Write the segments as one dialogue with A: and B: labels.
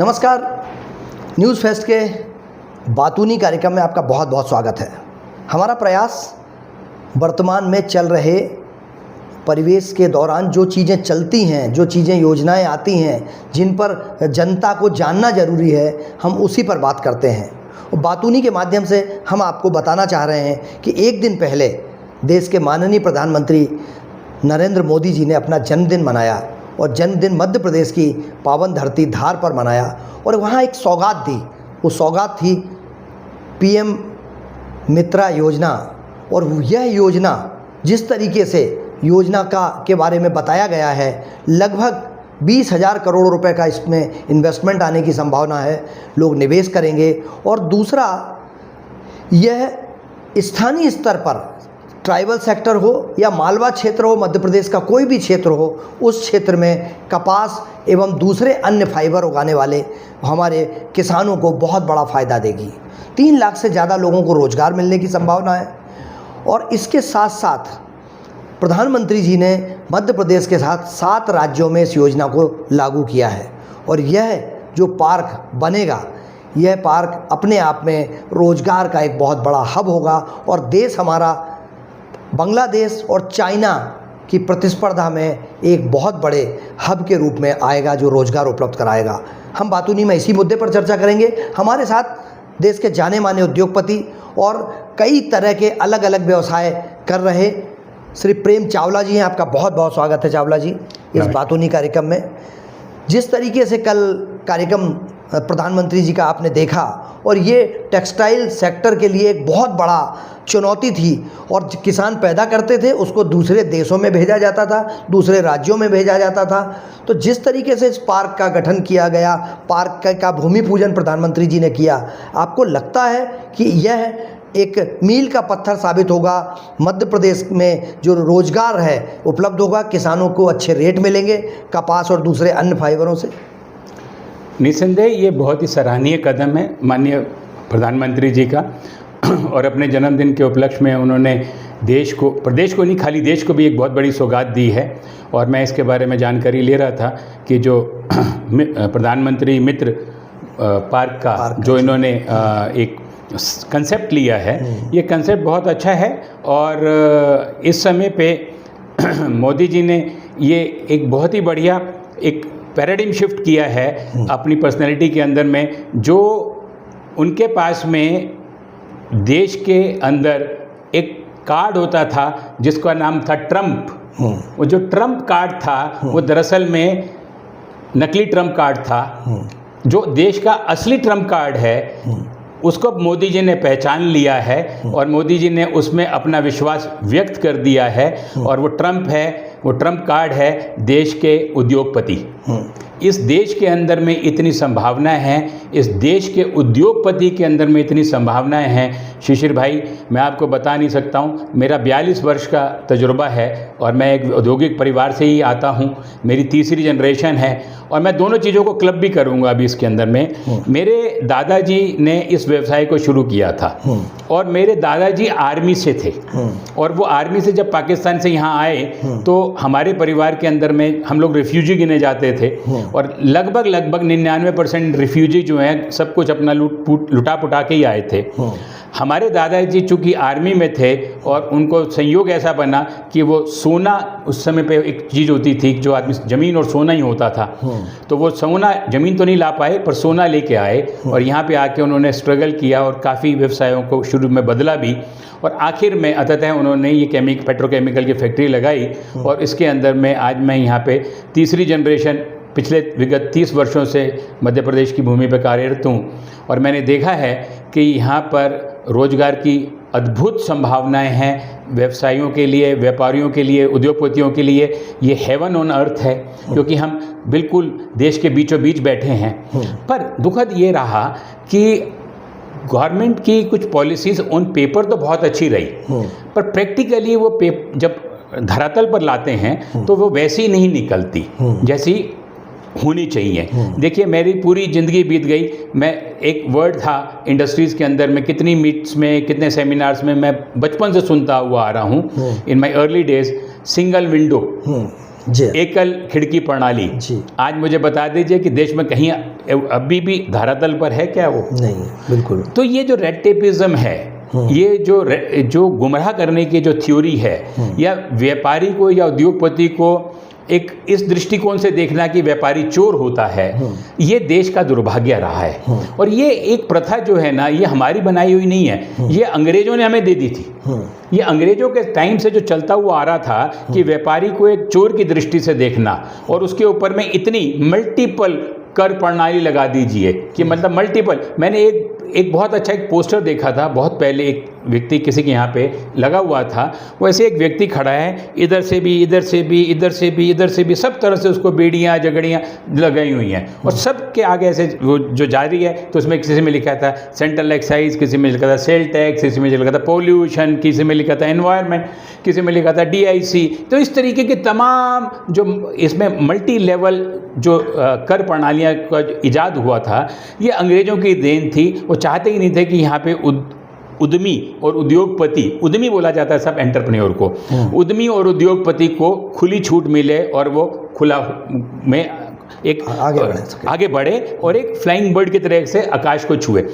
A: नमस्कार। News fest के बातूनी कार्यक्रम में आपका बहुत बहुत स्वागत है। हमारा प्रयास वर्तमान में चल रहे परिवेश के दौरान जो चीज़ें चलती हैं, जो चीज़ें योजनाएं आती हैं, जिन पर जनता को जानना ज़रूरी है, हम उसी पर बात करते हैं। और बातूनी के माध्यम से हम आपको बताना चाह रहे हैं कि एक दिन पहले देश के माननीय प्रधानमंत्री नरेंद्र मोदी जी ने अपना जन्मदिन मनाया और जन्मदिन मध्य प्रदेश की पावन धरती धार पर मनाया और वहाँ एक सौगात दी। वो सौगात थी पीएम मित्रा योजना। और यह योजना जिस तरीके से योजना के बारे में बताया गया है, लगभग 20,000 करोड़ रुपए का इसमें इन्वेस्टमेंट आने की संभावना है, लोग निवेश करेंगे। और दूसरा, यह स्थानीय स्तर पर ट्राइबल सेक्टर हो या मालवा क्षेत्र हो, मध्य प्रदेश का कोई भी क्षेत्र हो, उस क्षेत्र में कपास एवं दूसरे अन्य फाइबर उगाने वाले हमारे किसानों को बहुत बड़ा फ़ायदा देगी। 3 लाख से ज़्यादा लोगों को रोज़गार मिलने की संभावना है। और इसके साथ साथ प्रधानमंत्री जी ने मध्य प्रदेश के साथ 7 राज्यों में इस योजना को लागू किया है। और यह जो पार्क बनेगा, यह पार्क अपने आप में रोज़गार का एक बहुत बड़ा हब होगा और देश हमारा बांग्लादेश और चाइना की प्रतिस्पर्धा में एक बहुत बड़े हब के रूप में आएगा, जो रोज़गार उपलब्ध कराएगा। हम बातूनी में इसी मुद्दे पर चर्चा करेंगे। हमारे साथ देश के जाने माने उद्योगपति और कई तरह के अलग अलग व्यवसाय कर रहे श्री प्रेम चावला जी हैं। आपका बहुत बहुत स्वागत है चावला जी इस बातूनी कार्यक्रम में। जिस तरीके से कल कार्यक्रम प्रधानमंत्री जी का आपने देखा, और ये टेक्सटाइल सेक्टर के लिए एक बहुत बड़ा चुनौती थी। और किसान पैदा करते थे, उसको दूसरे देशों में भेजा जाता था, दूसरे राज्यों में भेजा जाता था। तो जिस तरीके से इस पार्क का गठन किया गया, पार्क का भूमि पूजन प्रधानमंत्री जी ने किया, आपको लगता है कि यह एक मील का पत्थर साबित होगा? मध्य प्रदेश में जो रोज़गार है उपलब्ध होगा, किसानों को अच्छे रेट मिलेंगे कपास और दूसरे अन्य फाइबरों से?
B: निस्संदेह ये बहुत ही सराहनीय कदम है माननीय प्रधानमंत्री जी का। और अपने जन्मदिन के उपलक्ष्य में उन्होंने देश को, प्रदेश को नहीं खाली देश को भी एक बहुत बड़ी सौगात दी है। और मैं इसके बारे में जानकारी ले रहा था कि जो प्रधानमंत्री मित्र पार्क का जो इन्होंने एक कंसेप्ट लिया है, ये कंसेप्ट बहुत अच्छा है। और इस समय पे मोदी जी ने ये एक बहुत ही बढ़िया एक पैराडिम शिफ्ट किया है अपनी पर्सनैलिटी के अंदर में। जो उनके पास में देश के अंदर एक कार्ड होता था जिसका नाम था ट्रम्प। वो जो ट्रम्प कार्ड था वो दरअसल में नकली ट्रम्प कार्ड था। जो देश का असली ट्रम्प कार्ड है उसको मोदी जी ने पहचान लिया है और मोदी जी ने उसमें अपना विश्वास व्यक्त कर दिया है। और वो ट्रम्प है, वो ट्रम्प कार्ड है देश के उद्योगपति। इस देश के अंदर में इतनी संभावनाएं हैं, इस देश के उद्योगपति के अंदर में इतनी संभावनाएं हैं शिशिर भाई, मैं आपको बता नहीं सकता हूँ। मेरा 42 वर्ष का तजुर्बा है और मैं एक औद्योगिक परिवार से ही आता हूँ। मेरी तीसरी जनरेशन है और मैं दोनों चीज़ों को क्लब भी करूँगा अभी इसके अंदर में। मेरे दादाजी ने इस व्यवसाय को शुरू किया था और मेरे दादाजी आर्मी से थे। और वो आर्मी से जब पाकिस्तान से यहाँ आए तो हमारे परिवार के अंदर में हम लोग रिफ्यूजी गिने जाते थे। और लगभग 99% रिफ्यूजी जो हैं सब कुछ अपना लुटा पुटा के ही आए थे। हमारे दादाजी चूँकि आर्मी में थे और उनको संयोग ऐसा बना कि वो सोना, उस समय पे एक चीज़ होती थी जो आदमी, ज़मीन और सोना ही होता था। तो वो सोना, ज़मीन तो नहीं ला पाए पर सोना लेके आए और यहाँ पे आके उन्होंने स्ट्रगल किया और काफ़ी व्यवसायों को शुरू में बदला भी। और आखिर में अंततः उन्होंने ये पेट्रोकेमिकल की फैक्ट्री लगाई। और इसके अंदर में आज मैं यहाँ पे तीसरी जनरेशन पिछले विगत 30 वर्षों से मध्य प्रदेश की भूमि पर कार्यरत हूँ। और मैंने देखा है कि यहाँ पर रोज़गार की अद्भुत संभावनाएं हैं व्यवसायियों के लिए, व्यापारियों के लिए, उद्योगपतियों के लिए। ये हेवन ऑन अर्थ है क्योंकि हम बिल्कुल देश के बीचों बीच बैठे हैं। पर दुखद ये रहा कि गवर्नमेंट की कुछ पॉलिसीज़ ऑन पेपर तो बहुत अच्छी रही, पर प्रैक्टिकली वो जब धरातल पर लाते हैं तो वो वैसी नहीं निकलती जैसी होनी चाहिए। देखिए मेरी पूरी ज़िंदगी बीत गई, मैं एक वर्ड था इंडस्ट्रीज़ के अंदर में, कितनी मीट्स में, कितने सेमिनार्स में मैं बचपन से सुनता हुआ आ रहा हूँ in my early days, single window.
A: जी।
B: एकल खिड़की प्रणाली
A: जी।
B: आज मुझे बता दीजिए कि देश में कहीं अभी भी धरातल पर है क्या वो?
A: नहीं, बिल्कुल।
B: तो ये जो रेड टेपिज्म है, ये जो गुमराह करने की जो थ्योरी है, या व्यापारी को या उद्योगपति को एक इस दृष्टिकोण से देखना कि व्यापारी चोर होता है, ये देश का दुर्भाग्य रहा है। और ये एक प्रथा जो है ना, ये हमारी बनाई हुई नहीं है, ये अंग्रेजों ने हमें दे दी थी। ये अंग्रेजों के टाइम से जो चलता हुआ आ रहा था कि व्यापारी को एक चोर की दृष्टि से देखना, और उसके ऊपर में इतनी मल्टीपल कर प्रणाली लगा दीजिए कि मतलब मल्टीपल। मैंने एक बहुत अच्छा एक पोस्टर देखा था बहुत पहले, एक व्यक्ति किसी के यहाँ पे लगा हुआ था, वैसे एक व्यक्ति खड़ा है, इधर से भी इधर से भी इधर से भी इधर से भी सब तरह से उसको बेड़ियाँ जगड़ियाँ लगाई हुई हैं, और सब के आगे ऐसे वो जो जारी है, तो उसमें किसी में लिखा था सेंट्रल एक्साइज, किसी में लिखा था सेल टैक्स, किसी में लिखा था पोल्यूशन, किसी में लिखा था एनवायरनमेंट, किसी में लिखा था DIC। तो इस तरीके के तमाम जो इसमें मल्टी लेवल जो कर प्रणालियाँ का इजाद हुआ था, ये अंग्रेज़ों की देन थी। वो चाहते ही नहीं थे कि यहाँ पे उद्यमी और उद्योगपति, उद्यमी बोला जाता है सब एंटरप्रेन्योर को, उद्यमी और उद्योगपति को खुली छूट मिले और वो खुला में एक आगे बढ़े और एक फ्लाइंग बर्ड की तरह से आकाश को छुए।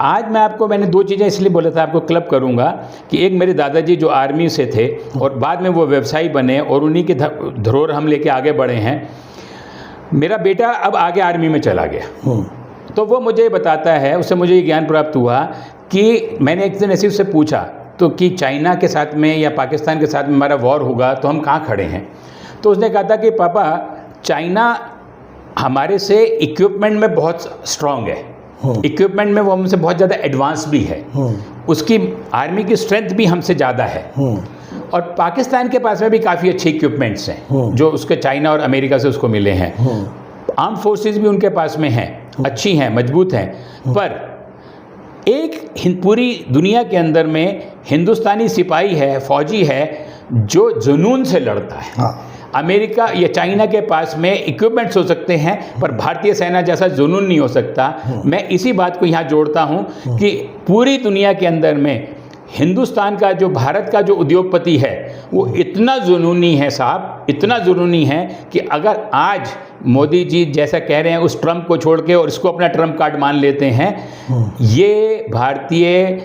B: आज मैंने दो चीज़ें इसलिए बोला था आपको क्लब करूंगा कि एक मेरे दादाजी जो आर्मी से थे और बाद में वो व्यवसायी बने और उन्हीं के धरोहर हम लेके आगे बढ़े हैं। मेरा बेटा अब आगे आर्मी में चला गया, तो वो मुझे बताता है, उससे मुझे ये ज्ञान प्राप्त हुआ कि मैंने एक दिन ऐसे उससे पूछा तो कि चाइना के साथ में या पाकिस्तान के साथ में हमारा वॉर होगा तो हम कहाँ खड़े हैं। तो उसने कहा था कि पापा, चाइना हमारे से इक्विपमेंट में बहुत स्ट्रांग है, इक्विपमेंट में वो हमसे बहुत ज़्यादा एडवांस भी है, उसकी आर्मी की स्ट्रेंथ भी हमसे ज़्यादा है, और पाकिस्तान के पास में भी काफ़ी अच्छे इक्विपमेंट्स हैं जो उसके चाइना और अमेरिका से उसको मिले हैं। आर्म फोर्सेस भी उनके पास में हैं, अच्छी हैं, मजबूत हैं, पर एक पूरी दुनिया के अंदर में हिंदुस्तानी सिपाही है, फौजी है जो जुनून से लड़ता है। अमेरिका या चाइना के पास में इक्विपमेंट्स हो सकते हैं पर भारतीय सेना जैसा जुनून नहीं हो सकता। मैं इसी बात को यहाँ जोड़ता हूँ कि पूरी दुनिया के अंदर में हिंदुस्तान का जो, भारत का जो उद्योगपति है वो इतना जुनूनी है साहब, इतना जुनूनी है कि अगर आज मोदी जी जैसा कह रहे हैं उस ट्रम्प को छोड़ के और इसको अपना ट्रम्प कार्ड मान लेते हैं, ये भारतीय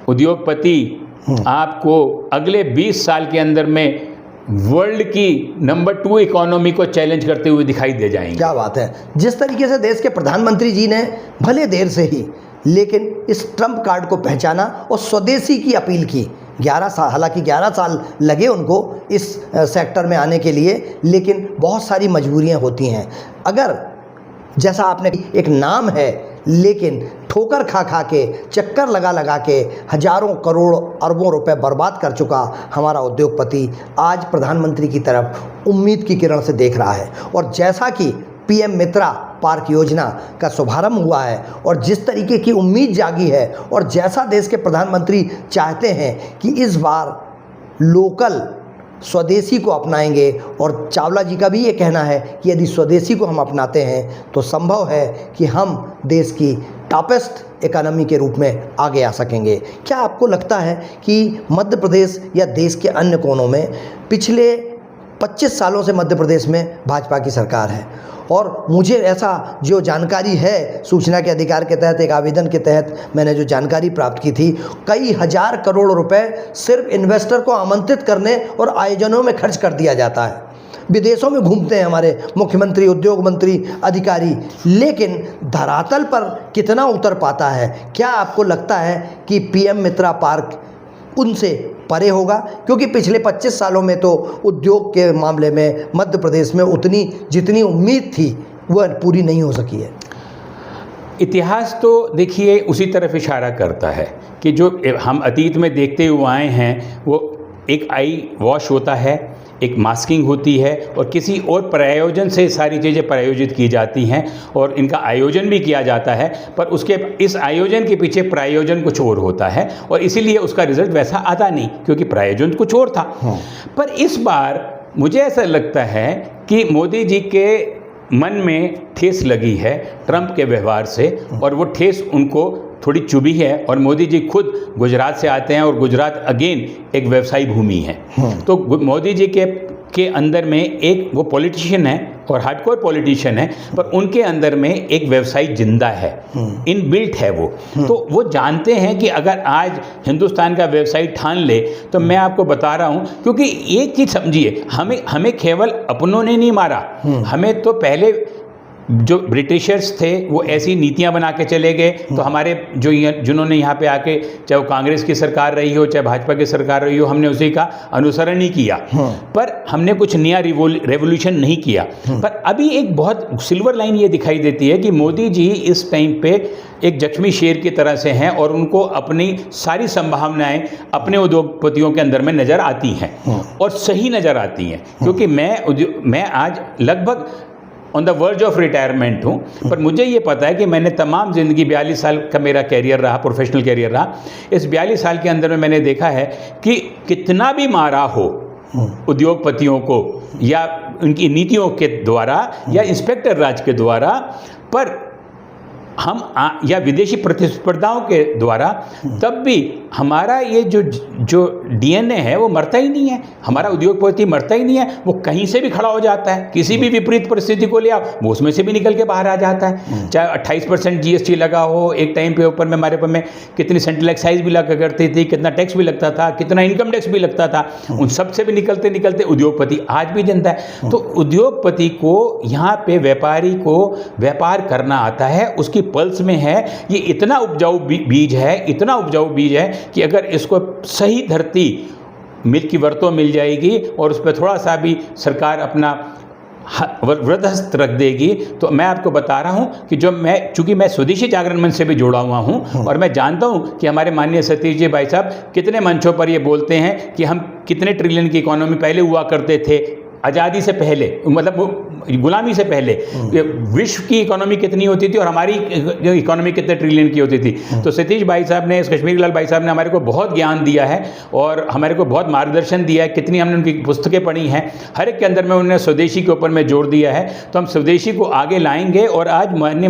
B: उद्योगपति आपको अगले 20 साल के अंदर में वर्ल्ड की नंबर 2 इकोनॉमी को चैलेंज करते हुए दिखाई दे जाएंगे।
A: क्या बात है। जिस तरीके से देश के प्रधानमंत्री जी ने भले देर से ही लेकिन इस ट्रम्प कार्ड को पहचाना और स्वदेशी की अपील की, 11 साल, हालांकि 11 साल लगे उनको इस सेक्टर में आने के लिए, लेकिन बहुत सारी मजबूरियां होती हैं। अगर जैसा आपने एक नाम है लेकिन ठोकर खा खा के, चक्कर लगा लगा के हजारों करोड़ अरबों रुपए बर्बाद कर चुका हमारा उद्योगपति आज प्रधानमंत्री की तरफ उम्मीद की किरण से देख रहा है। और जैसा कि PM मित्रा पार्क योजना का शुभारंभ हुआ है और जिस तरीके की उम्मीद जागी है और जैसा देश के प्रधानमंत्री चाहते हैं कि इस बार लोकल स्वदेशी को अपनाएंगे, और चावला जी का भी ये कहना है कि यदि स्वदेशी को हम अपनाते हैं तो संभव है कि हम देश की टॉपेस्ट इकोनॉमी के रूप में आगे आ सकेंगे। क्या आपको लगता है कि मध्य प्रदेश या देश के अन्य कोनों में पिछले 25 सालों से मध्य प्रदेश में भाजपा की सरकार है, और मुझे ऐसा जो जानकारी है सूचना के अधिकार के तहत एक आवेदन के तहत मैंने जो जानकारी प्राप्त की थी, कई हजार करोड़ रुपए सिर्फ इन्वेस्टर को आमंत्रित करने और आयोजनों में खर्च कर दिया जाता है। विदेशों में घूमते हैं हमारे मुख्यमंत्री, उद्योग मंत्री, अधिकारी, लेकिन धरातल पर कितना उतर पाता है? क्या आपको लगता है कि PM मित्रा पार्क उनसे परे होगा? क्योंकि पिछले 25 सालों में तो उद्योग के मामले में मध्य प्रदेश में उतनी जितनी उम्मीद थी वह पूरी नहीं हो सकी है।
B: इतिहास तो देखिए उसी तरफ इशारा करता है कि जो हम अतीत में देखते हुए आए हैं वो एक आई वॉश होता है, एक मास्किंग होती है, और किसी और प्रायोजन से सारी चीज़ें प्रायोजित की जाती हैं और इनका आयोजन भी किया जाता है, पर उसके इस आयोजन के पीछे प्रायोजन कुछ और होता है और इसीलिए उसका रिजल्ट वैसा आता नहीं क्योंकि प्रायोजन कुछ और था। पर इस बार मुझे ऐसा लगता है कि मोदी जी के मन में ठेस लगी है ट्रंप के व्यवहार से, और वो ठेस उनको थोड़ी चुभी है। और मोदी जी खुद गुजरात से आते हैं और गुजरात अगेन एक व्यवसायी भूमि है, तो मोदी जी के के अंदर में एक वो पॉलिटिशियन है और हार्डकोर पॉलिटिशियन है, पर उनके अंदर में एक व्यवसायिक जिंदा है, इनबिल्ट है वो। तो वो जानते हैं कि अगर आज हिंदुस्तान का व्यवसायी ठान ले तो मैं आपको बता रहा हूँ, क्योंकि एक चीज़ समझिए, हमें केवल अपनों ने नहीं मारा, हमें तो पहले जो ब्रिटिशर्स थे वो ऐसी नीतियां बना के चले गए, तो हमारे जिन्होंने यहाँ पे आके, चाहे वो कांग्रेस की सरकार रही हो चाहे भाजपा की सरकार रही हो, हमने उसी का अनुसरण ही किया, पर हमने कुछ नया रेवोल्यूशन नहीं किया। पर अभी एक बहुत सिल्वर लाइन ये दिखाई देती है कि मोदी जी इस टाइम पे एक जख्मी शेर की तरह से हैं और उनको अपनी सारी संभावनाएं अपने उद्योगपतियों के अंदर में नज़र आती हैं और सही नज़र आती हैं। क्योंकि मैं आज लगभग on the verge of retirement हूँ, पर मुझे ये पता है कि मैंने तमाम ज़िंदगी 42 साल का मेरा कैरियर रहा, प्रोफेशनल कैरियर रहा। इस 42 साल के अंदर में मैंने देखा है कि कितना भी मारा हो उद्योगपतियों को या उनकी नीतियों के द्वारा या इंस्पेक्टर राज के द्वारा, पर हम या विदेशी प्रतिस्पर्धाओं के द्वारा, तब भी हमारा ये जो डीएनए है वो मरता ही नहीं है, हमारा उद्योगपति मरता ही नहीं है। वो कहीं से भी खड़ा हो जाता है, किसी भी विपरीत परिस्थिति को ले आओ वो उसमें से भी निकल के बाहर आ जाता है। चाहे 28% जीएसटी लगा हो, एक टाइम पे ऊपर में हमारे ऊपर में कितनी सेंट्रल एक्साइज भी लगा करती थी, कितना टैक्स भी लगता था, कितना इनकम टैक्स भी लगता था, उन सब से भी निकलते निकलते उद्योगपति आज भी जनता है। तो उद्योगपति को यहाँ पे व्यापारी को व्यापार करना आता है, उसकी पल्स में है। ये इतना उपजाऊ बीज है, इतना उपजाऊ बीज है कि अगर इसको सही धरती मिल की वर्तों मिल जाएगी और उस पर थोड़ा सा भी सरकार अपना वृद्धहस्त रख देगी, तो मैं आपको बता रहा हूं कि चूंकि मैं स्वदेशी जागरण मंच से भी जुड़ा हुआ हूं और मैं जानता हूं कि हमारे माननीय सतीश जी भाई साहब कितने मंचों पर ये बोलते हैं कि हम कितने ट्रिलियन की इकोनॉमी पहले हुआ करते थे, आज़ादी से पहले, मतलब गुलामी से पहले विश्व की इकोनॉमी कितनी होती थी और हमारी इकोनॉमी कितने ट्रिलियन की होती थी। तो सतीश भाई साहब ने, कश्मीर लाल भाई साहब ने हमारे को बहुत ज्ञान दिया है और हमारे को बहुत मार्गदर्शन दिया है। कितनी हमने उनकी पुस्तकें पढ़ी हैं, हर एक के अंदर में उन्होंने स्वदेशी के ऊपर में जोर दिया है। तो हम स्वदेशी को आगे लाएंगे और आज माननीय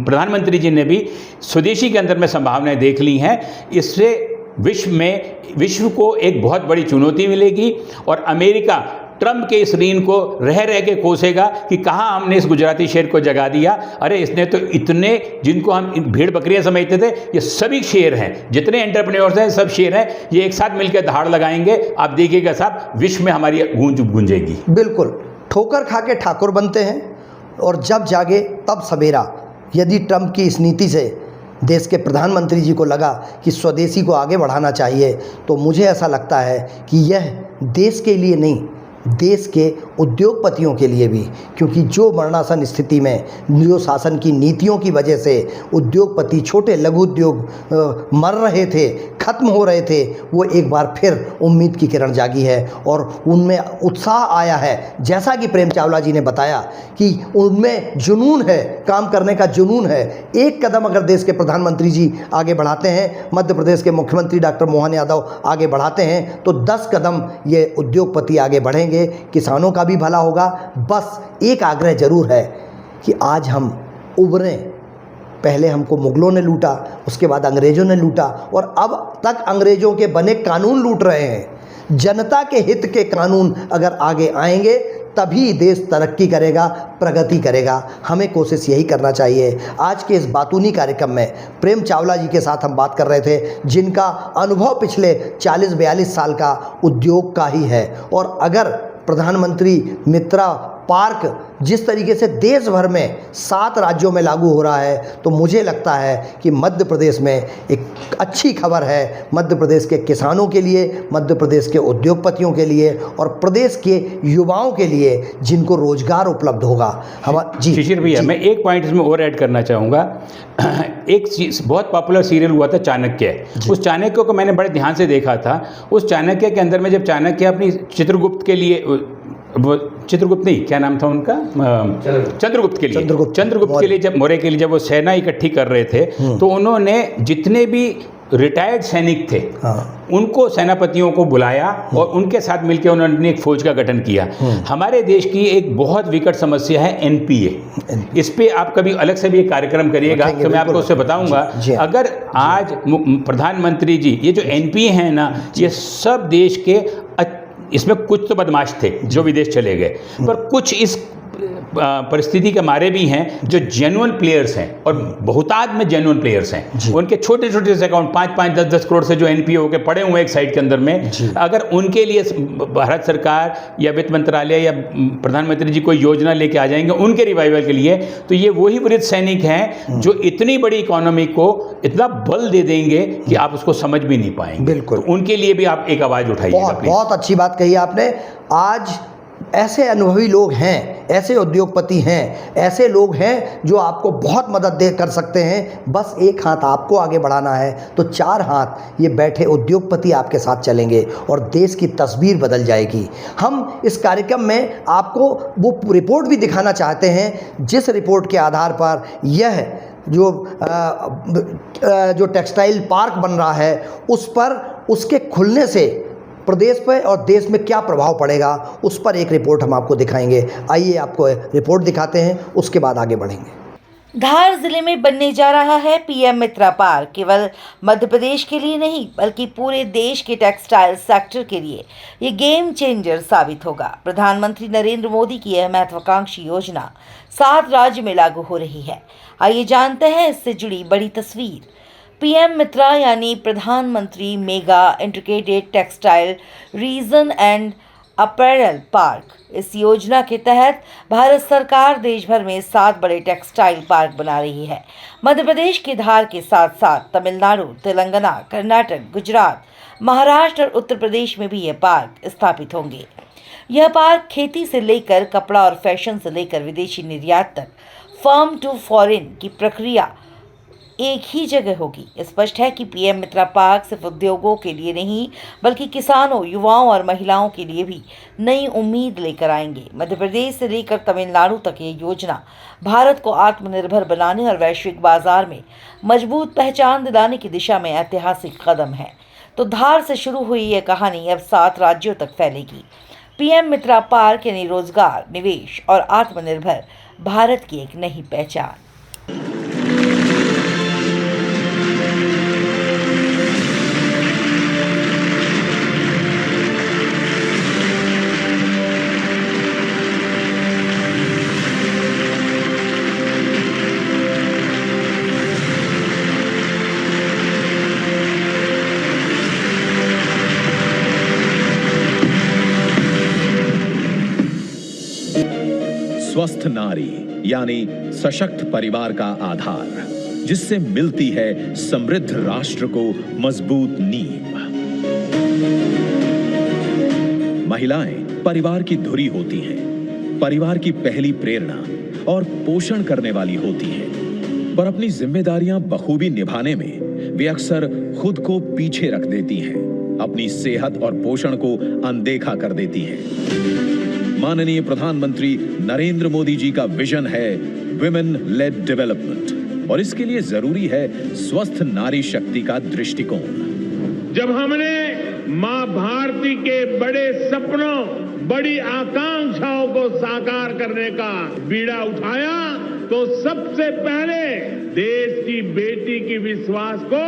B: प्रधानमंत्री जी ने भी स्वदेशी के अंदर में संभावनाएं देख ली हैं। इससे विश्व को एक बहुत बड़ी चुनौती मिलेगी और अमेरिका ट्रंप के इस रीन को रह के कोसेगा कि कहाँ हमने इस गुजराती शेर को जगा दिया। अरे इसने तो इतने, जिनको हम भेड़ बकरियां समझते थे, ये सभी शेर हैं, जितने एंटरप्रेन्योर्स हैं सब शेर हैं। ये एक साथ मिलकर दहाड़ लगाएंगे, आप देखिएगा साहब, विश्व में हमारी गूंज गूंजेगी।
A: बिल्कुल, ठोकर खा के ठाकुर बनते हैं और जब जागे तब सवेरा। यदि ट्रंप की इस नीति से देश के प्रधानमंत्री जी को लगा कि स्वदेशी को आगे बढ़ाना चाहिए, तो मुझे ऐसा लगता है कि यह देश के लिए नहीं, देश के उद्योगपतियों के लिए भी, क्योंकि जो मरणासन स्थिति में जो शासन की नीतियों की वजह से उद्योगपति, छोटे लघु उद्योग मर रहे थे, खत्म हो रहे थे, वो एक बार फिर उम्मीद की किरण जागी है और उनमें उत्साह आया है। जैसा कि प्रेम चावला जी ने बताया कि उनमें जुनून है, काम करने का जुनून है। एक कदम अगर देश के प्रधानमंत्री जी आगे बढ़ाते हैं, मध्य प्रदेश के मुख्यमंत्री डॉक्टर मोहन यादव आगे बढ़ाते हैं, तो 10 कदम ये उद्योगपति आगे बढ़ेंगे, किसानों का भी भला होगा। बस एक आग्रह जरूर है कि आज हम उभरें। पहले हमको मुगलों ने लूटा, उसके बाद अंग्रेज़ों ने लूटा और अब तक अंग्रेज़ों के बने कानून लूट रहे हैं। जनता के हित के कानून अगर आगे आएंगे तभी देश तरक्की करेगा, प्रगति करेगा। हमें कोशिश यही करना चाहिए। आज के इस बातूनी कार्यक्रम में प्रेम चावला जी के साथ हम बात कर रहे थे, जिनका अनुभव पिछले 40-42 साल का उद्योग का ही है। और अगर प्रधानमंत्री मित्रा पार्क जिस तरीके से देश भर में 7 राज्यों में लागू हो रहा है, तो मुझे लगता है कि मध्य प्रदेश में एक अच्छी खबर है, मध्य प्रदेश के किसानों के लिए, मध्य प्रदेश के उद्योगपतियों के लिए और प्रदेश के युवाओं के लिए, जिनको रोजगार उपलब्ध होगा। हम जी
B: शिशिर भैया, मैं एक पॉइंट इसमें और ऐड करना चाहूँगा। एक बहुत पॉपुलर सीरियल हुआ था चाणक्य। उस चाणक्य को मैंने बड़े ध्यान से देखा था। उस चाणक्य के अंदर में जब चाणक्य अपनी चित्रगुप्त के लिए, वो चित्रगुप्त नहीं, क्या नाम था उनका, चंद्रगुप्त के लिए, चंद्रगुप्त के लिए जब मौर्य के लिए जब वो सेना इकट्ठी कर रहे थे, तो उन्होंने जितने भी रिटायर्ड सैनिक थे उनको, सेनापतियों को बुलाया और उनके साथ मिलकर उन्होंने एक फौज का गठन किया। हमारे देश की एक बहुत विकट समस्या है एनपीए। इस पे आप कभी अलग से भी एक कार्यक्रम करिएगा तो मैं आपको उससे बताऊंगा। अगर आज प्रधानमंत्री जी, ये जो एनपीए है ना, ये सब देश के इसमें कुछ तो बदमाश थे जो विदेश चले गए, पर कुछ इस परिस्थिति के मारे भी हैं जो जेन्युइन प्लेयर्स हैं, और बहुतायत में जेन्युइन प्लेयर्स हैं। उनके छोटे छोटे से अकाउंट 5-5, 10-10 करोड़ से जो एनपीओ के पड़े हुए एक साइड के अंदर में, अगर उनके लिए भारत सरकार या वित्त मंत्रालय या प्रधानमंत्री जी कोई योजना लेके आ जाएंगे उनके रिवाइवल के लिए, तो ये वही वृद्ध सैनिक हैं जो इतनी बड़ी इकोनॉमी को इतना बल दे देंगे कि आप उसको समझ भी नहीं पाएंगे।
A: बिल्कुल,
B: तो उनके लिए भी आप एक आवाज़ उठाइएगा।
A: बहुत अच्छी बात कही आपने। आज ऐसे अनुभवी लोग हैं, ऐसे उद्योगपति हैं, ऐसे लोग हैं जो आपको बहुत मदद कर सकते हैं। बस एक हाथ आपको आगे बढ़ाना है तो 4 हाथ ये बैठे उद्योगपति आपके साथ चलेंगे और देश की तस्वीर बदल जाएगी। हम इस कार्यक्रम में आपको वो रिपोर्ट भी दिखाना चाहते हैं जिस रिपोर्ट के आधार पर यह जो टेक्सटाइल पार्क बन रहा है उस पर, उसके खुलने से प्रदेश पर और देश में क्या प्रभाव पड़ेगा, उस पर एक रिपोर्ट हम आपको दिखाएंगे। आइए आपको रिपोर्ट दिखाते हैं, उसके बाद आगे बढ़ेंगे।
C: धार जिले में बनने जा रहा है पीएम मित्रा पार्क। केवल मध्य प्रदेश के लिए नहीं बल्कि पूरे देश के टेक्सटाइल सेक्टर के लिए ये गेम चेंजर साबित होगा। प्रधानमंत्री नरेंद्र मोदी की यह महत्वाकांक्षी योजना 7 राज्य में लागू हो रही है। आइए जानते हैं इससे जुड़ी बड़ी तस्वीर। पीएम मित्रा यानी प्रधानमंत्री mega integrated textile reason and apparel park. इस योजना के तहत भारत सरकार देश भर में 7 बड़े टेक्सटाइल पार्क बना रही है। मध्य प्रदेश के धार के साथ साथ तमिलनाडु, तेलंगाना, कर्नाटक, गुजरात, महाराष्ट्र और उत्तर प्रदेश में भी ये पार्क स्थापित होंगे। यह पार्क खेती से लेकर कपड़ा और फैशन से लेकर विदेशी निर्यात तक फार्म टू फॉरेन की प्रक्रिया एक ही जगह होगी। स्पष्ट है कि पीएम मित्रा पार्क सिर्फ उद्योगों के लिए नहीं बल्कि किसानों, युवाओं और महिलाओं के लिए भी नई उम्मीद लेकर आएंगे। मध्य प्रदेश से लेकर तमिलनाडु तक ये योजना भारत को आत्मनिर्भर बनाने और वैश्विक बाजार में मजबूत पहचान दिलाने की दिशा में ऐतिहासिक कदम है। तो धार से शुरू हुई यह कहानी अब 7 राज्यों तक फैलेगी। पीएम मित्रा पार्क यानी रोजगार, निवेश और आत्मनिर्भर भारत की एक नई पहचान।
D: स्वस्थ नारी यानी सशक्त परिवार का आधार, जिससे मिलती है समृद्ध राष्ट्र को मजबूत नींव। महिलाएं परिवार की धुरी होती हैं, परिवार की पहली प्रेरणा और पोषण करने वाली होती हैं, पर अपनी जिम्मेदारियां बखूबी निभाने में वे अक्सर खुद को पीछे रख देती हैं, अपनी सेहत और पोषण को अनदेखा कर देती हैं। माननीय प्रधानमंत्री नरेंद्र मोदी जी का विजन है विमेन लेड डेवलपमेंट, और इसके लिए जरूरी है स्वस्थ नारी शक्ति का दृष्टिकोण।
E: जब हमने मां भारती के बड़े सपनों, बड़ी आकांक्षाओं को साकार करने का बीड़ा उठाया तो सबसे पहले देश की बेटी की विश्वास को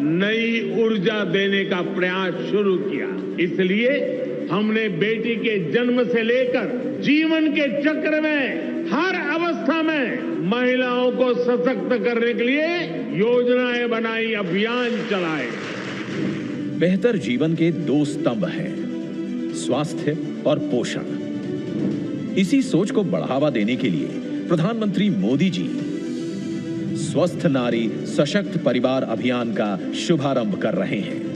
E: नई ऊर्जा देने का प्रयास शुरू किया। इसलिए हमने बेटी के जन्म से लेकर जीवन के चक्र में हर अवस्था में महिलाओं को सशक्त करने के लिए योजनाएं बनाई, अभियान चलाए।
D: बेहतर जीवन के 2 स्तंभ हैं, स्वास्थ्य और पोषण। इसी सोच को बढ़ावा देने के लिए प्रधानमंत्री मोदी जी स्वस्थ नारी सशक्त परिवार अभियान का शुभारंभ कर रहे हैं।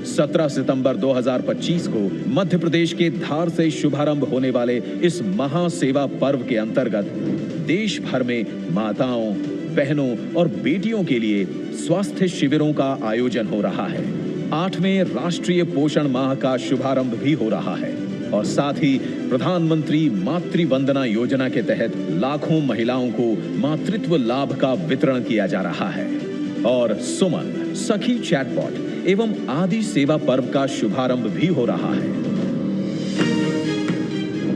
D: 17 सितंबर 2025 को मध्य प्रदेश के धार से शुभारंभ होने वाले इस महासेवा पर्व के अंतर्गत देश भर में माताओं, बहनों और बेटियों के लिए स्वास्थ्य शिविरों का आयोजन हो रहा है। 8वें राष्ट्रीय पोषण माह का शुभारंभ भी हो रहा है और साथ ही प्रधानमंत्री मातृ वंदना योजना के तहत लाखों महिलाओं को मातृत्व लाभ का वितरण किया जा रहा है और सुमन, सखी चैटबॉट एवं आदि सेवा पर्व का शुभारंभ भी हो रहा है।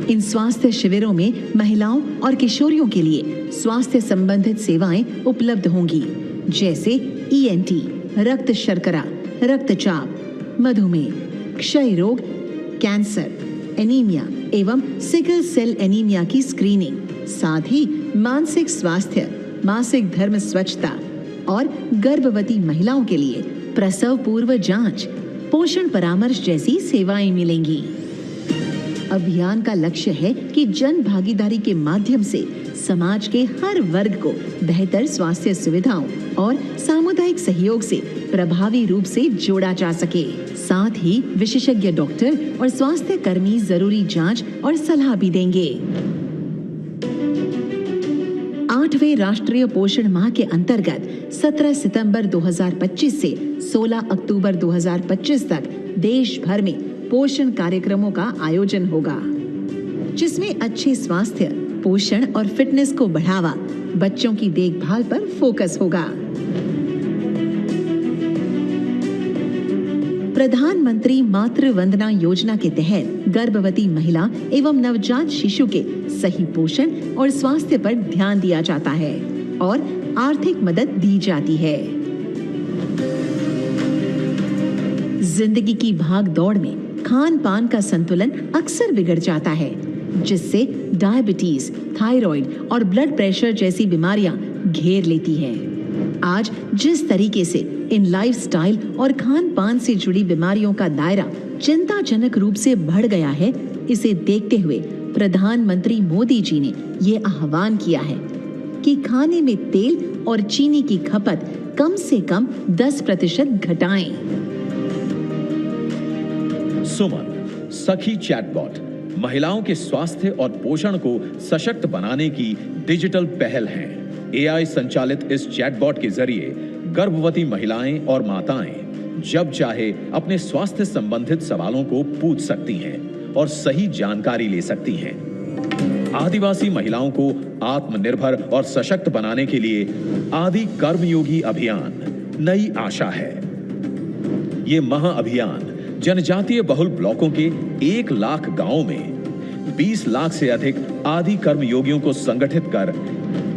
F: इन स्वास्थ्य शिविरों में महिलाओं और किशोरियों के लिए स्वास्थ्य संबंधित सेवाएं उपलब्ध होंगी, जैसे ENT, रक्त शर्करा, रक्तचाप, मधुमेह, क्षय रोग, कैंसर, एनीमिया एवं सिकल सेल एनीमिया की स्क्रीनिंग, साथ ही मानसिक स्वास्थ्य, मासिक धर्म स्वच्छता और गर्भवती महिलाओं के लिए प्रसव पूर्व जांच, पोषण परामर्श जैसी सेवाएं मिलेंगी। अभियान का लक्ष्य है कि जन भागीदारी के माध्यम से समाज के हर वर्ग को बेहतर स्वास्थ्य सुविधाओं और सामुदायिक सहयोग से प्रभावी रूप से जोड़ा जा सके। साथ ही विशेषज्ञ डॉक्टर और स्वास्थ्य कर्मी जरूरी जांच और सलाह भी देंगे। 8वें राष्ट्रीय पोषण माह के अंतर्गत 17 सितंबर 2025 से 16 अक्टूबर 2025 तक देश भर में पोषण कार्यक्रमों का आयोजन होगा, जिसमें अच्छे स्वास्थ्य, पोषण और फिटनेस को बढ़ावा, बच्चों की देखभाल पर फोकस होगा। प्रधानमंत्री मातृ वंदना योजना के तहत गर्भवती महिला एवं नवजात शिशु के सही पोषण और स्वास्थ्य पर ध्यान दिया जाता है और आर्थिक मदद दी जाती है। जिंदगी की भाग दौड़ में खान पान का संतुलन अक्सर बिगड़ जाता है, जिससे डायबिटीज, थायराइड और ब्लड प्रेशर जैसी बीमारियां घेर लेती है। आज जिस तरीके से इन लाइफस्टाइल और खान पान से जुड़ी बीमारियों का दायरा चिंताजनक रूप से बढ़ गया है, इसे देखते हुए प्रधानमंत्री मोदी जी ने ये आह्वान किया है कि खाने में तेल और चीनी की खपत कम से कम 10% घटाएं।
D: सुमन, सखी चैटबॉट, महिलाओं के स्वास्थ्य और पोषण को सशक्त बनाने की डिजिटल पहल है। एआई संचालित इस चैटबॉट के जरिए गर्भवती महिलाएं और माताएं जब चाहे अपने स्वास्थ्य संबंधित सवालों को पूछ सकती हैं और सही जानकारी ले सकती हैं। आदिवासी महिलाओं को आत्मनिर्भर और सशक्त बनाने के लिए आदि कर्मयोगी अभियान नई आशा है। ये महाअभियान जनजातीय बहुल ब्लॉकों के 1 लाख गांवों में 20 लाख से अधिक आदि कर्मयोगियों को संगठित कर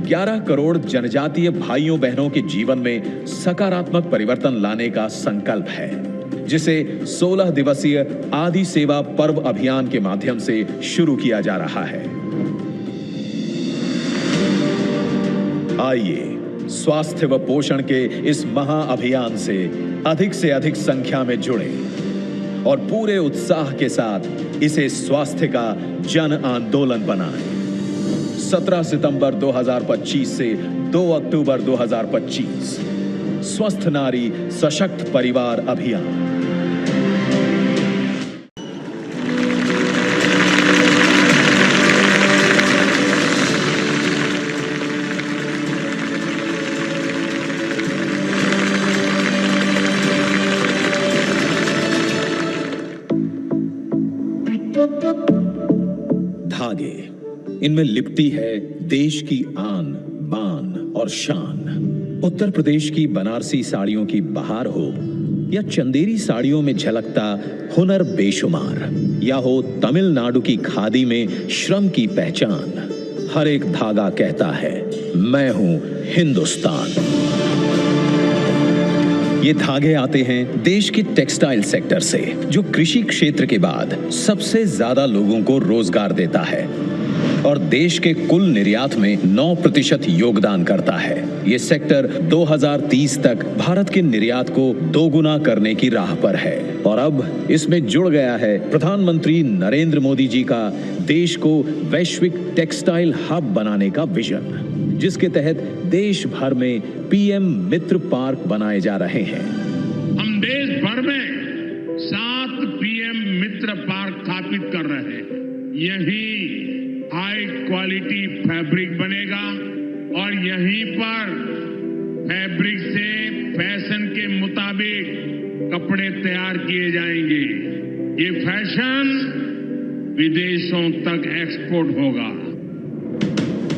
D: 11 करोड़ जनजातीय भाइयों बहनों के जीवन में सकारात्मक परिवर्तन लाने का संकल्प है, जिसे 16 दिवसीय आदि सेवा पर्व अभियान के माध्यम से शुरू किया जा रहा है। आइए स्वास्थ्य व पोषण के इस महाअभियान से अधिक संख्या में जुड़े और पूरे उत्साह के साथ इसे स्वास्थ्य का जन आंदोलन बनाएं। 17 सितंबर 2025 से 2 अक्टूबर 2025 स्वस्थ नारी सशक्त परिवार अभियान। धागे, इनमें लिपटी है देश की आन, बान और शान। उत्तर प्रदेश की बनारसी साड़ियों की बहार हो या चंदेरी साड़ियों में झलकता हुनर बेशुमार, या हो तमिलनाडु की खादी में श्रम की पहचान, हर एक धागा कहता है मैं हूं हिंदुस्तान। ये धागे आते हैं देश के टेक्सटाइल सेक्टर से, जो कृषि क्षेत्र के बाद सबसे ज्यादा लोगों को रोजगार देता है और देश के कुल निर्यात में 9% योगदान करता है। ये सेक्टर 2030 तक भारत के निर्यात को दोगुना करने की राह पर है और अब इसमें जुड़ गया है प्रधानमंत्री नरेंद्र मोदी जी का देश को वैश्विक टेक्सटाइल हब बनाने का विजन, जिसके तहत देश भर में पीएम मित्र पार्क बनाए जा रहे हैं।
E: हम देश भर में 7 पीएम मित्र पार्क स्थापित कर रहे हैं। यही हाई क्वालिटी फैब्रिक बनेगा और यहीं पर फैब्रिक से फैशन के मुताबिक कपड़े तैयार किए जाएंगे। ये फैशन विदेशों तक एक्सपोर्ट होगा।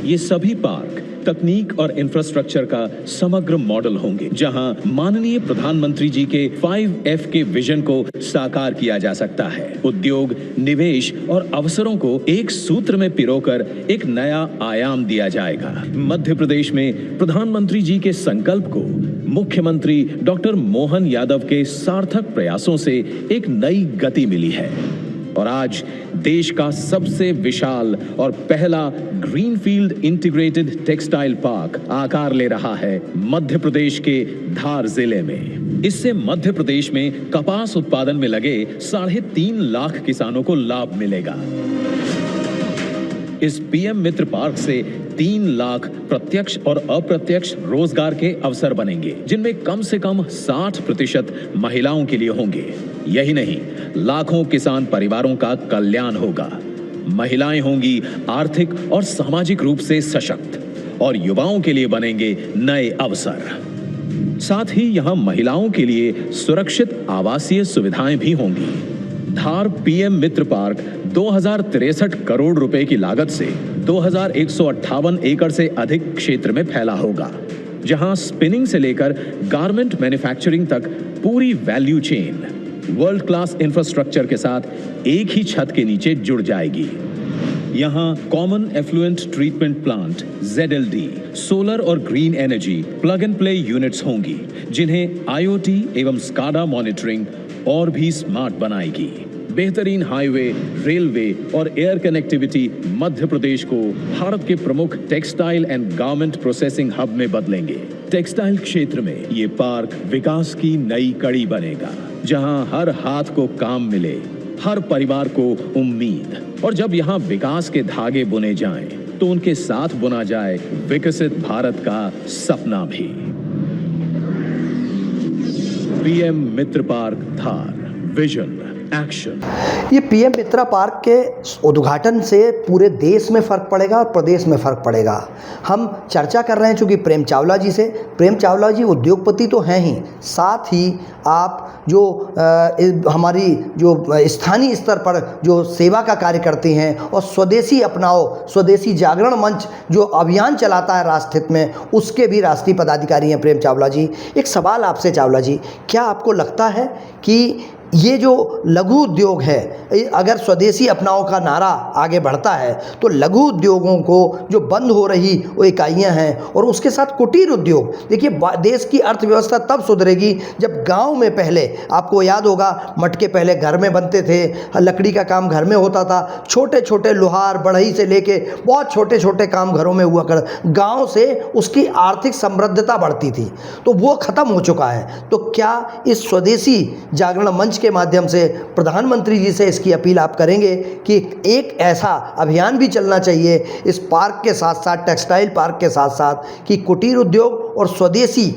D: ये सभी पार्क तकनीक और इंफ्रास्ट्रक्चर का समग्र मॉडल होंगे, जहां माननीय प्रधानमंत्री जी के 5F के विजन को साकार किया जा सकता है। उद्योग, निवेश और अवसरों को एक सूत्र में पिरोकर एक नया आयाम दिया जाएगा। मध्य प्रदेश में प्रधानमंत्री जी के संकल्प को मुख्यमंत्री डॉक्टर मोहन यादव के सार्थक प्रयासों से एक नई गति मिली है। और आज देश का सबसे विशाल और पहला ग्रीनफील्ड इंटीग्रेटेड टेक्सटाइल पार्क आकार ले रहा है मध्य प्रदेश के धार जिले में। इससे मध्य प्रदेश में कपास उत्पादन में लगे 3.5 लाख किसानों को लाभ मिलेगा। इस पीएम मित्र पार्क से 3 लाख प्रत्यक्ष और अप्रत्यक्ष रोजगार के अवसर बनेंगे, जिनमें कम से कम 60% महिलाओं के लिए होंगे। यही नहीं, लाखों किसान परिवारों का कल्याण होगा। महिलाएं होंगी आर्थिक और सामाजिक रूप से सशक्त और युवाओं के लिए बनेंगे नए अवसर। साथ ही यहां महिलाओं के लिए सुरक्षित आवासीय सुविधाएं भी होंगी। धार पीएम मित्र पार्क 2063 करोड़ रुपए की लागत से 2158 एकड़ से अधिक क्षेत्र में फैला होगा, जहां स्पिनिंग से लेकर गारमेंट मैन्युफैक्चरिंग तक पूरी value chain world class infrastructure के साथ एक ही छत के नीचे जुड़ जाएगी। यहाँ common effluent treatment plant ZLD, solar और green energy plug and play units होंगी, जिन्हें IoT एवं SCADA मॉनिटरिंग और भी स्मार्ट बनाएगी। बेहतरीन हाईवे, रेलवे और एयर कनेक्टिविटी मध्य प्रदेश को भारत के प्रमुख textile and garment processing hub में बदलेंगे। टेक्सटाइल क्षेत्र में ये पार्क विकास की नई कड़ी बनेगा, जहां हर हाथ को काम मिले, हर परिवार को उम्मीद। और जब यहाँ विकास के धागे बुने जाएं, तो उनके साथ बुना जाए विकसित भारत का सपना भी। पीएम मित्र पार्क धार, विजन एक्शन।
A: ये पीएम मित्रा पार्क के उद्घाटन से पूरे देश में फ़र्क पड़ेगा और प्रदेश में फ़र्क पड़ेगा। हम चर्चा कर रहे हैं चूँकि प्रेम चावला जी से। प्रेम चावला जी उद्योगपति तो हैं ही, साथ ही आप जो हमारी जो स्थानीय स्तर पर जो सेवा का कार्य करती हैं और स्वदेशी अपनाओ, स्वदेशी जागरण मंच जो अभियान चलाता है राष्ट्र हित में, उसके भी राष्ट्रीय पदाधिकारी हैं प्रेम चावला जी। एक सवाल आपसे चावला जी, क्या आपको लगता है कि ये जो लघु उद्योग है, अगर स्वदेशी अपनाओ का नारा आगे बढ़ता है तो लघु उद्योगों को जो बंद हो रही वो इकाइयां हैं, और उसके साथ कुटीर उद्योग, देखिए देश की अर्थव्यवस्था तब सुधरेगी जब गांव में पहले, आपको याद होगा मटके पहले घर में बनते थे, लकड़ी का काम घर में होता था, छोटे छोटे लोहार बढ़ई से लेके बहुत छोटे छोटे काम घरों में हुआ कर, गाँव से उसकी आर्थिक समृद्धता बढ़ती थी, तो वो ख़त्म हो चुका है। तो क्या इस स्वदेशी जागरण मंच के माध्यम से प्रधानमंत्री जी से इसकी अपील आप करेंगे कि एक ऐसा अभियान भी चलना चाहिए इस पार्क के साथ साथ, टेक्सटाइल पार्क के साथ साथ, कि कुटीर उद्योग और स्वदेशी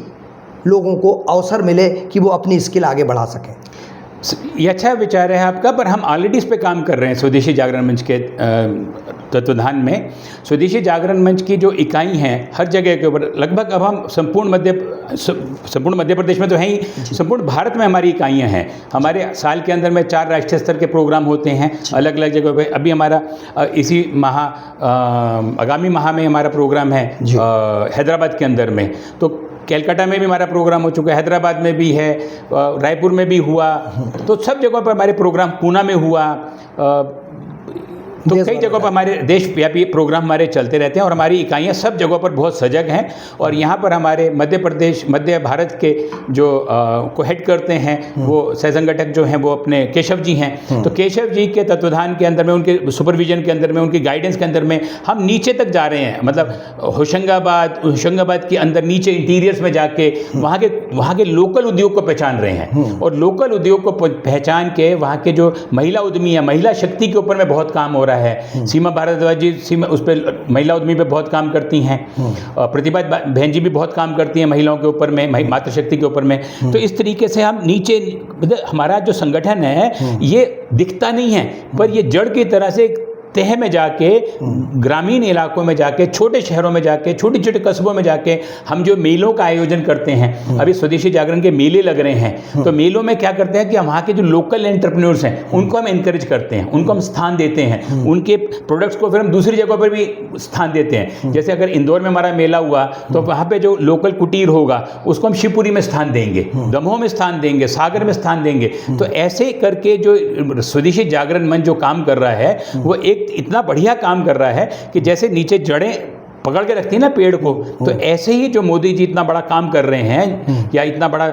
A: लोगों को अवसर मिले कि वो अपनी स्किल आगे बढ़ा सकें?
B: ये अच्छा विचार है आपका, पर हम ऑलरेडी इस पे काम कर रहे हैं। स्वदेशी जागरण मंच के तत्वाधान में स्वदेशी जागरण मंच की जो इकाई हैं हर जगह के ऊपर, लगभग अब हम संपूर्ण मध्य प्रदेश में तो हैं ही, संपूर्ण भारत में हमारी इकाइयां हैं। हमारे साल के अंदर में 4 राष्ट्रीय स्तर के प्रोग्राम होते हैं अलग अलग जगहों पे। अभी हमारा इसी आगामी माह में हमारा प्रोग्राम है हैदराबाद के अंदर में, तो कलकत्ता में भी हमारा प्रोग्राम हो चुका है, हैदराबाद में भी है, रायपुर में भी हुआ, तो सब जगहों पर हमारे प्रोग्राम, पूना में हुआ, तो कई जगहों पर हमारे देशव्यापी प्रोग्राम हमारे चलते रहते हैं और हमारी इकाइयाँ सब जगहों पर बहुत सजग हैं। और यहाँ पर हमारे मध्य भारत के जो को हेड करते हैं वो सह संगठक जो हैं वो अपने केशव जी हैं। तो केशव जी के तत्वाधान के अंदर में, उनके सुपरविजन के अंदर में, उनकी गाइडेंस के अंदर में हम नीचे तक जा रहे हैं। मतलब होशंगाबाद के अंदर नीचे इंटीरियर्स में जाके वहाँ के लोकल उद्योग को पहचान रहे हैं, और लोकल उद्योग को पहचान के वहाँ के जो महिला उद्यमी है, महिला शक्ति के ऊपर में बहुत काम हो रहा है। सीमा भारद्वाज जी उस पर महिला उद्यमी पे बहुत काम करती हैं, प्रतिभा बहन जी भी बहुत काम करती हैं महिलाओं के ऊपर में, मातृशक्ति के ऊपर में। तो इस तरीके से हम नीचे, हमारा जो संगठन है ये दिखता नहीं है, पर ये जड़ की तरह से तह में जाके, ग्रामीण इलाकों में जाके, छोटे शहरों में जाके, छोटे छोटे कस्बों में जाके हम जो मेलों का आयोजन करते हैं, अभी स्वदेशी जागरण के मेले लग रहे हैं, तो मेलों में क्या करते हैं कि हम वहाँ के जो लोकल एंटरप्रेन्योर्स हैं उनको हम एनकरेज करते हैं, उनको हम स्थान देते हैं, उनके प्रोडक्ट्स को फिर हम दूसरी जगहों पर भी स्थान देते हैं। जैसे अगर इंदौर में हमारा मेला हुआ तो वहाँ पर जो लोकल कुटीर होगा उसको हम शिवपुरी में स्थान देंगे, दमोह में स्थान देंगे, सागर में स्थान देंगे। तो ऐसे करके जो स्वदेशी जागरण मंच जो काम कर रहा है वो एक इतना बढ़िया काम कर रहा है कि जैसे नीचे जड़ें पकड़ के रखती है ना पेड़ को, तो ऐसे ही जो मोदी जी इतना बड़ा काम कर रहे हैं या इतना बड़ा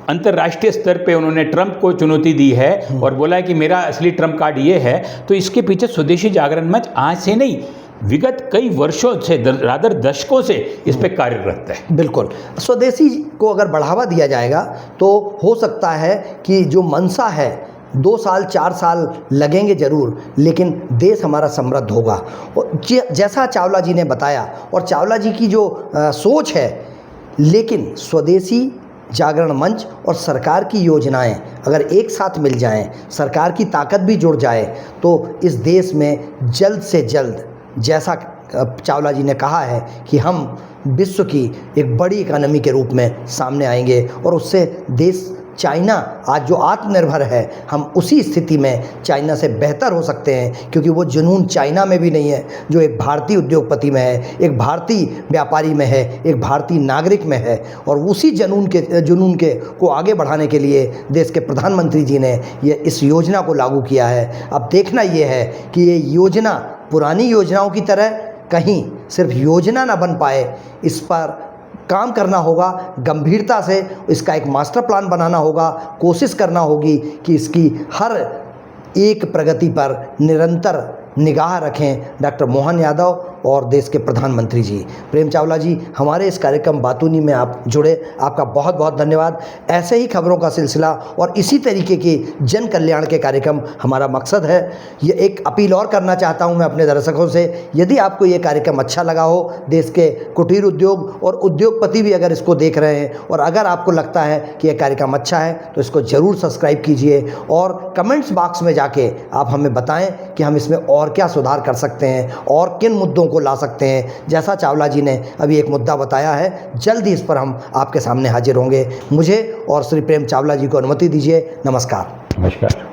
B: अंतर्राष्ट्रीय स्तर पे उन्होंने ट्रंप को चुनौती दी है और बोला है कि मेरा असली ट्रंप कार्ड ये है, तो इसके पीछे स्वदेशी जागरण मंच आज से नहीं, विगत कई वर्षों से, रादर दशकों से इस पे कार्यरत है।
A: बिल्कुल, स्वदेशी को अगर बढ़ावा दिया जाएगा तो हो सकता है कि जो मंशा है 2 साल 4 साल लगेंगे ज़रूर, लेकिन देश हमारा समृद्ध होगा। और जैसा चावला जी ने बताया, और चावला जी की जो सोच है, लेकिन स्वदेशी जागरण मंच और सरकार की योजनाएं अगर एक साथ मिल जाएं, सरकार की ताकत भी जुड़ जाए, तो इस देश में जल्द से जल्द, जैसा चावला जी ने कहा है कि हम विश्व की एक बड़ी इकोनॉमी के रूप में सामने आएंगे, और उससे देश चाइना आज जो आत्मनिर्भर है, हम उसी स्थिति में चाइना से बेहतर हो सकते हैं, क्योंकि वो जुनून चाइना में भी नहीं है जो एक भारतीय उद्योगपति में है, एक भारतीय व्यापारी में है, एक भारतीय नागरिक में है। और उसी जुनून के को आगे बढ़ाने के लिए देश के प्रधानमंत्री जी ने ये इस योजना को लागू किया है। अब देखना ये है कि ये योजना पुरानी योजनाओं की तरह कहीं सिर्फ योजना ना बन पाए, इस पर काम करना होगा गंभीरता से, इसका एक मास्टर प्लान बनाना होगा, कोशिश करना होगी कि इसकी हर एक प्रगति पर निरंतर निगाह रखें डॉक्टर मोहन यादव और देश के प्रधानमंत्री जी। प्रेम चावला जी, हमारे इस कार्यक्रम बातूनी में आप जुड़े, आपका बहुत बहुत धन्यवाद। ऐसे ही खबरों का सिलसिला और इसी तरीके के जन कल्याण के कार्यक्रम हमारा मकसद है। ये एक अपील और करना चाहता हूँ मैं अपने दर्शकों से, यदि आपको ये कार्यक्रम अच्छा लगा हो, देश के कुटीर उद्योग और उद्योगपति भी अगर इसको देख रहे हैं, और अगर आपको लगता है कि यह कार्यक्रम अच्छा है, तो इसको ज़रूर सब्सक्राइब कीजिए और कमेंट्स बॉक्स में जाके आप हमें बताएं कि हम इसमें और क्या सुधार कर सकते हैं और किन मुद्दों को ला सकते हैं। जैसा चावला जी ने अभी एक मुद्दा बताया है, जल्द ही इस पर हम आपके सामने हाजिर होंगे। मुझे और श्री प्रेम चावला जी को अनुमति दीजिए। नमस्कार।
B: नमस्कार।